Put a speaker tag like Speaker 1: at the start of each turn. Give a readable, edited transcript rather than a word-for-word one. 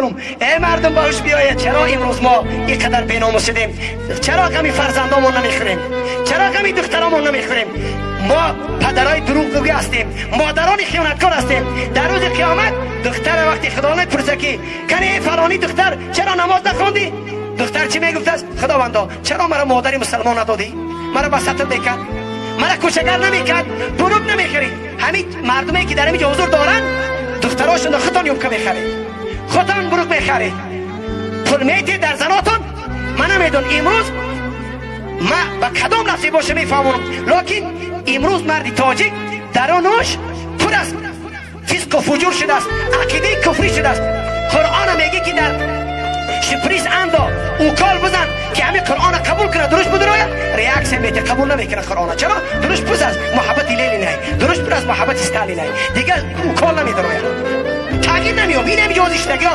Speaker 1: ای مردم باش بیاید. چرا امروز ما اینقدر بیناموس شدیم؟ چرا کمی فرزندامون نمیخوریم؟ چرا کمی دخترامون نمیخوریم؟ ما پدرای دروغگوی هستیم، مادران خیانتکار هستیم. در روز قیامت دختر وقتی خدا نپرسه که کنی فلانی دختر چرا نماز نخوندی، دختر چی میگفت است؟ خداوندا چرا مرا مادری مسلمان ندادی؟ مرا بسطت میکرد، مرا کوچگر نمیکرد، دروغ نمیخری. همین مردمی که در اینجا حضور دارن دختراشون خودتون یومکه میخرید، خودتان بروک میخرید، پول میتید در زناتون. من نمیدون امروز ما با کدام نصیب باشه میفهمونم، لیکن امروز مردی تاجیک درونش پر است فسق و فجور شده است، عقیده کفری شده است. قرآن میگه که در شپریس اندا او کال بزن که همین قرآن قبول کنه، درست بود رویا ریاکس میده، قبول نمیکنه قرآن. چرا؟ درست پس از محبت لیلی نه، درست پر از محبت استالی نه، دیگه او کال نمیده رویا، تغییر نمیاد. ببینم جوزش نگه